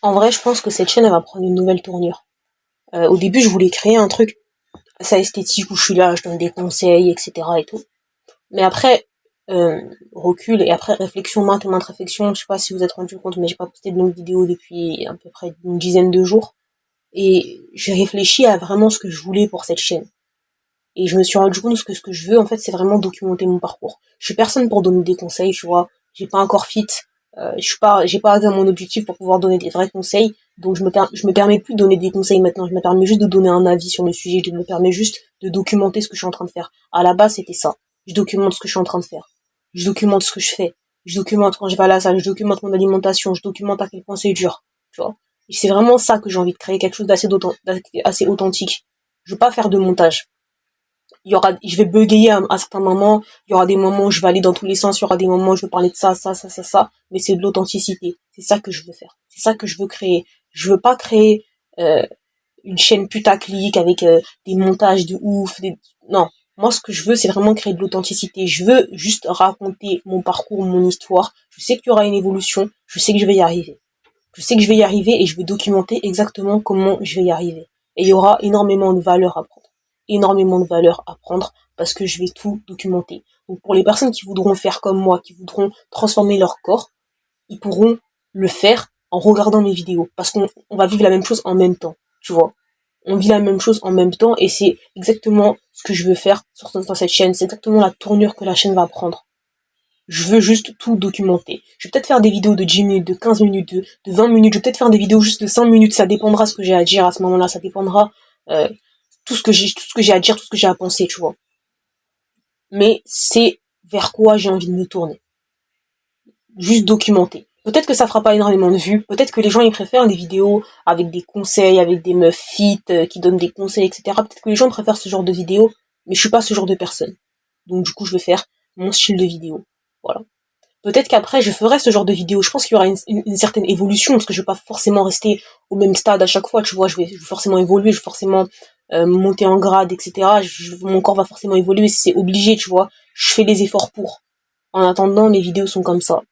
En vrai, je pense que cette chaîne, elle va prendre une nouvelle tournure. Au début, je voulais créer un truc assez esthétique où je suis là, je donne des conseils, etc. et tout. Mais après, recul et après réflexion, maintes réflexions, je sais pas si vous êtes rendu compte, mais j'ai pas posté de longues vidéos depuis à peu près une dizaine de jours. Et j'ai réfléchi à vraiment ce que je voulais pour cette chaîne. Et je me suis rendu compte que ce que je veux, en fait, c'est vraiment documenter mon parcours. Je suis personne pour donner des conseils, tu vois. J'ai pas encore fit. J'ai pas atteint mon objectif pour pouvoir donner des vrais conseils. Donc je me permets plus de donner des conseils maintenant. Je me permets juste de donner un avis sur le sujet. Je me permets juste de documenter ce que je suis en train de faire. À la base, c'était ça. Je documente ce que je suis en train de faire. Je documente ce que je fais. Je documente quand je vais à la salle. Je documente mon alimentation. Je documente à quel point c'est dur. Tu vois. Et c'est vraiment ça que j'ai envie de créer, quelque chose d'assez authentique. Je veux pas faire de montage. Je vais bégayer à certains moments, il y aura des moments où je vais aller dans tous les sens, il y aura des moments où je vais parler de ça, mais c'est de l'authenticité. C'est ça que je veux faire. C'est ça que je veux créer. Je veux pas créer, une chaîne putaclic avec, des montages de ouf, non. Moi, ce que je veux, c'est vraiment créer de l'authenticité. Je veux juste raconter mon parcours, mon histoire. Je sais qu'il y aura une évolution. Je sais que je vais y arriver. Je sais que je vais y arriver et je vais documenter exactement comment je vais y arriver. Et il y aura énormément de valeur à prendre. Énormément de valeur à prendre parce que je vais tout documenter. Donc pour les personnes qui voudront faire comme moi, qui voudront transformer leur corps, ils pourront le faire en regardant mes vidéos. Parce qu'on va vivre la même chose en même temps, tu vois. On vit la même chose en même temps et c'est exactement ce que je veux faire dans cette chaîne. C'est exactement la tournure que la chaîne va prendre. Je veux juste tout documenter. Je vais peut-être faire des vidéos de 10 minutes, de 15 minutes, de 20 minutes. Je vais peut-être faire des vidéos juste de 5 minutes. Ça dépendra ce que j'ai à dire à ce moment-là. Ça dépendra tout ce que j'ai à dire, tout ce que j'ai à penser, tu vois. Mais c'est vers quoi j'ai envie de me tourner. Juste documenter. Peut-être que ça fera pas énormément de vues. Peut-être que les gens ils préfèrent des vidéos avec des conseils, avec des meufs fit qui donnent des conseils, etc. Peut-être que les gens préfèrent ce genre de vidéos. Mais je suis pas ce genre de personne. Donc du coup, je vais faire mon style de vidéo. Voilà. Peut-être qu'après je ferai ce genre de vidéo. Je pense qu'il y aura une certaine évolution parce que je vais pas forcément rester au même stade à chaque fois. Tu vois, je vais forcément évoluer, je vais forcément monter en grade, etc. Mon corps va forcément évoluer, c'est obligé, tu vois. Je fais les efforts pour. En attendant, les vidéos sont comme ça.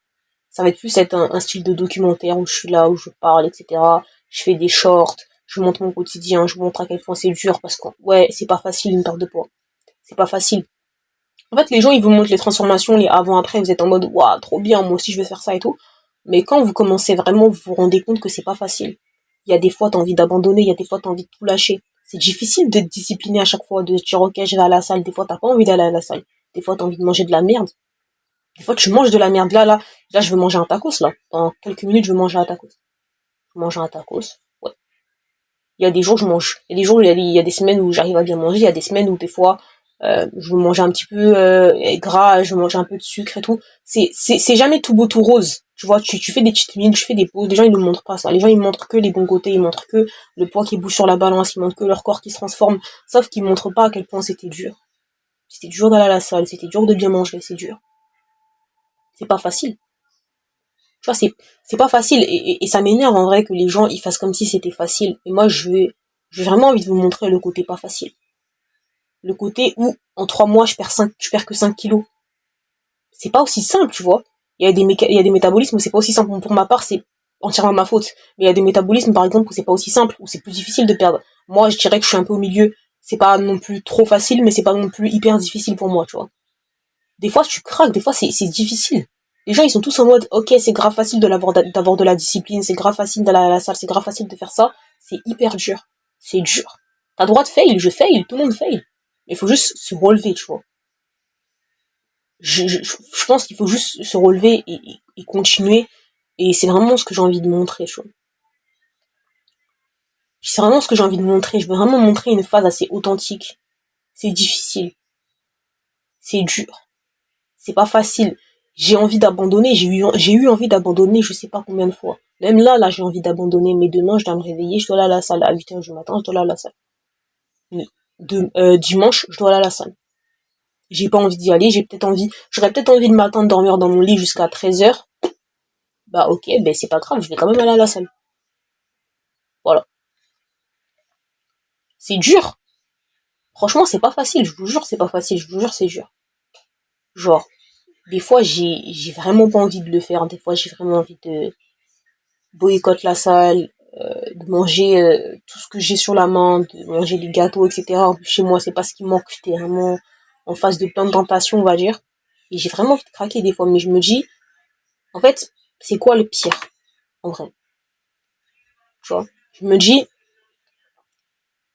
Ça va être plus être un style de documentaire où je suis là, où je parle, etc. Je fais des shorts, je montre mon quotidien, je montre à quel point c'est dur parce que ouais, c'est pas facile une perte de poids. C'est pas facile. En fait, les gens, ils vous montrent les transformations, les avant-après, vous êtes en mode, waouh, trop bien, moi aussi je vais faire ça et tout. Mais quand vous commencez vraiment, vous vous rendez compte que c'est pas facile. Il y a des fois, t'as envie d'abandonner, il y a des fois, t'as envie de tout lâcher. C'est difficile d'être discipliné à chaque fois, de se dire, ok, je vais à la salle. Des fois, t'as pas envie d'aller à la salle. Des fois, t'as envie de manger de la merde. Des fois, tu manges de la merde. Là, je veux manger un tacos, là. Dans quelques minutes, je veux manger un tacos. Je mange un tacos. Ouais. Il y a des jours, je mange. Il y a des jours, il y a des semaines où j'arrive à bien manger. Il y a des semaines où, des fois, je veux manger un petit peu gras, je veux manger un peu de sucre et tout. C'est jamais tout beau, tout rose. Tu vois, tu fais des petites mines, tu fais des pauses. Les gens, ils ne montrent pas ça. Les gens, ils montrent que les bons côtés. Ils montrent que le poids qui bouge sur la balance. Ils montrent que leur corps qui se transforme. Sauf qu'ils montrent pas à quel point c'était dur. C'était dur d'aller à la salle. C'était dur de bien manger. C'est dur. C'est pas facile. Tu vois, c'est pas facile et ça m'énerve en vrai que les gens ils fassent comme si c'était facile. Et moi j'ai vraiment envie de vous montrer le côté pas facile. Le côté où en 3 mois je perds que 5 kilos. C'est pas aussi simple, tu vois. Il y a des métabolismes où c'est pas aussi simple. Bon, pour ma part, c'est entièrement ma faute. Mais il y a des métabolismes par exemple où c'est pas aussi simple, où c'est plus difficile de perdre. Moi, je dirais que je suis un peu au milieu. C'est pas non plus trop facile, mais c'est pas non plus hyper difficile pour moi, tu vois. Des fois, tu craques, des fois, c'est difficile. Les gens, ils sont tous en mode, ok, c'est grave facile d'avoir de la discipline, c'est grave facile d'aller à la salle, c'est grave facile de faire ça. C'est hyper dur. C'est dur. T'as le droit de fail, je fail, tout le monde fail. Mais il faut juste se relever, tu vois. Je pense qu'il faut juste se relever et continuer. Et c'est vraiment ce que j'ai envie de montrer, tu vois. C'est vraiment ce que j'ai envie de montrer. Je veux vraiment montrer une phase assez authentique. C'est difficile. C'est dur. C'est pas facile. J'ai envie d'abandonner, j'ai eu envie d'abandonner je sais pas combien de fois. Même là, j'ai envie d'abandonner, mais demain, je dois me réveiller, je dois aller à la salle à 8h du matin, je dois aller à la salle. Dimanche, je dois aller à la salle. J'ai pas envie d'y aller, j'aurais peut-être envie de m'attendre dormir dans mon lit jusqu'à 13h. Bah ok, ben c'est pas grave, je vais quand même aller à la salle. Voilà. C'est dur. Franchement, c'est pas facile, je vous jure, c'est pas facile, je vous jure, c'est dur. Genre, des fois, j'ai vraiment pas envie de le faire, des fois, j'ai vraiment envie boycotte la salle, de manger tout ce que j'ai sur la main, de manger des gâteaux, etc. En plus, chez moi, c'est pas ce qui manque. J'étais vraiment en face de plein de tentations, on va dire. Et j'ai vraiment envie de craquer des fois, mais je me dis, en fait, c'est quoi le pire, en vrai? Tu vois? Je me dis,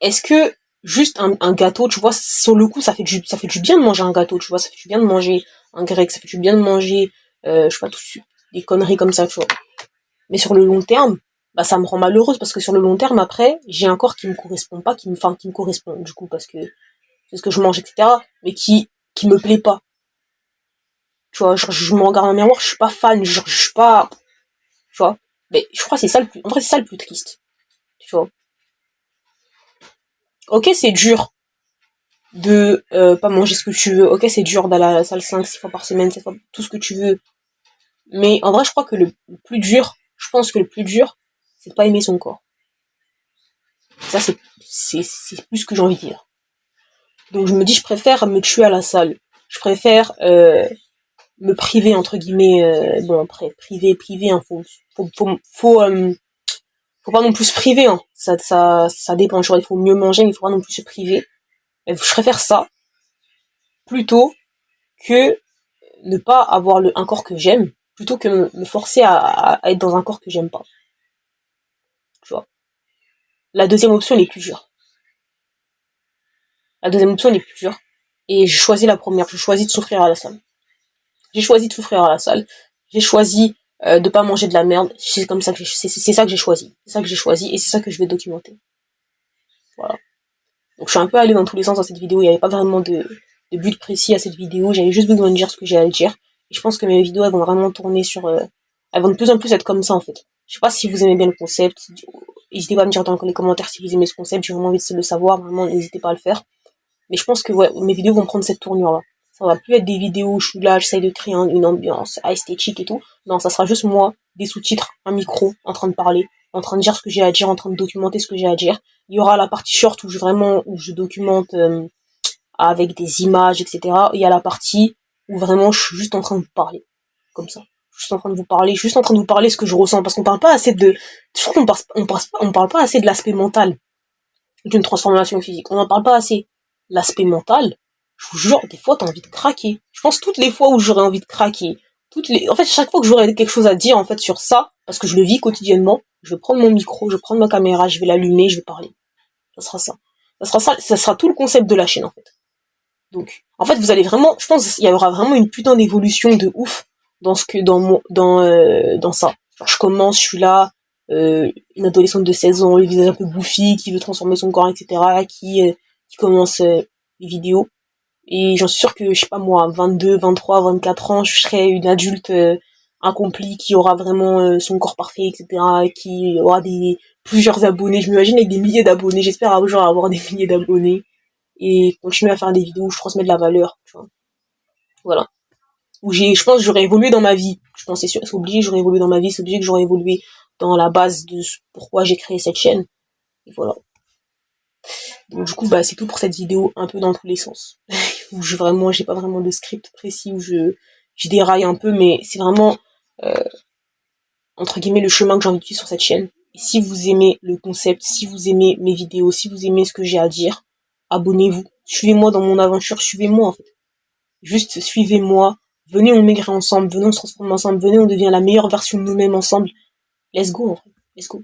est-ce que juste un gâteau, tu vois, sur le coup, ça fait du bien de manger un gâteau, tu vois, ça fait du bien de manger un grec, ça fait du bien de manger, je sais pas, des conneries comme ça, tu vois. Mais sur le long terme, bah, ça me rend malheureuse parce que sur le long terme, après, j'ai un corps qui me correspond pas, qui me correspond, du coup, parce que c'est ce que je mange, etc., mais qui me plaît pas. Tu vois, genre, je me regarde dans le miroir, je suis pas fan, genre, je suis pas, tu vois. Mais je crois que c'est ça le plus, en vrai, c'est ça le plus triste, tu vois. Ok, c'est dur de pas manger ce que tu veux. Ok, c'est dur d'aller à la salle 5 6 fois par semaine, 7 fois, tout ce que tu veux. Mais en vrai, je crois que le plus dur, je pense que le plus dur, c'est de pas aimer son corps. Ça, c'est plus ce que j'ai envie de dire. Donc je me dis, je préfère me tuer à la salle. Je préfère me priver, entre guillemets, bon après, priver, hein, faut pas non plus se priver, hein. Ça dépend, genre, il faut mieux manger, mais il faut pas non plus se priver. Mais je préfère ça, plutôt que ne pas avoir un corps que j'aime, plutôt que me forcer à être dans un corps que j'aime pas. Tu vois. La deuxième option elle est plus dure. La deuxième option elle est plus dure. Et je choisis la première, je choisis de souffrir à la salle. J'ai choisi de souffrir à la salle. J'ai choisi de pas manger de la merde. C'est comme ça que c'est ça que j'ai choisi. C'est ça que j'ai choisi et c'est ça que je vais documenter. Voilà. Donc je suis un peu allée dans tous les sens dans cette vidéo. Il n'y avait pas vraiment de but précis à cette vidéo. J'avais juste besoin de dire ce que j'ai à dire. Et je pense que mes vidéos elles vont vraiment tourner sur... elles vont de plus en plus être comme ça en fait. Je sais pas si vous aimez bien le concept. N'hésitez pas à me dire dans les commentaires si vous aimez ce concept. J'ai vraiment envie de le savoir. Vraiment, n'hésitez pas à le faire. Mais je pense que ouais, mes vidéos vont prendre cette tournure-là. Ça va plus être des vidéos où je suis là, j'essaye de créer une ambiance esthétique et tout. Non, ça sera juste moi, des sous-titres, un micro, en train de parler, en train de dire ce que j'ai à dire, en train de documenter ce que j'ai à dire. Il y aura la partie short où je documente avec des images, etc. Il y a la partie où vraiment je suis juste en train de vous parler. Comme ça. Juste en train de vous parler, juste en train de vous parler ce que je ressens. Parce qu'on parle pas assez de... Je trouve on parle pas assez de l'aspect mental d'une transformation physique. On n'en parle pas assez. L'aspect mental, je vous jure, des fois, t'as envie de craquer. Je pense toutes les fois où j'aurais envie de craquer, en fait, chaque fois que j'aurais quelque chose à dire, en fait, sur ça, parce que je le vis quotidiennement, je vais prendre mon micro, je vais prendre ma caméra, je vais l'allumer, je vais parler. Ça sera ça. Ça sera tout le concept de la chaîne, en fait. Donc, en fait, vous allez vraiment, je pense, il y aura vraiment une putain d'évolution de ouf dans ce que, dans ça. Genre, je commence, je suis là, une adolescente de 16 ans, le visage un peu bouffi, qui veut transformer son corps, etc., qui commence les vidéos. Et j'en suis sûre que, je sais pas moi, 22, 23, 24 ans, je serai une adulte accomplie qui aura vraiment son corps parfait, etc., qui aura plusieurs abonnés. Je m'imagine avec des milliers d'abonnés. J'espère un jour avoir des milliers d'abonnés et continuer à faire des vidéos où je transmets de la valeur, tu vois. Voilà. Je pense que j'aurais évolué dans ma vie. Je pense c'est obligé que j'aurais évolué dans ma vie, c'est obligé que j'aurais évolué dans la base de pourquoi j'ai créé cette chaîne. Et voilà. Donc du coup, bah c'est tout pour cette vidéo un peu dans tous les sens. Où j'ai pas vraiment de script précis où je déraille un peu, mais c'est vraiment euh, entre guillemets le chemin que j'ai envie de suivre sur cette chaîne. Et si vous aimez le concept, si vous aimez mes vidéos, si vous aimez ce que j'ai à dire, abonnez-vous. Suivez-moi dans mon aventure, suivez-moi en fait. Juste suivez-moi, venez on maigrit ensemble, venez on se transforme ensemble, venez on devient la meilleure version de nous-mêmes ensemble. Let's go en fait, let's go.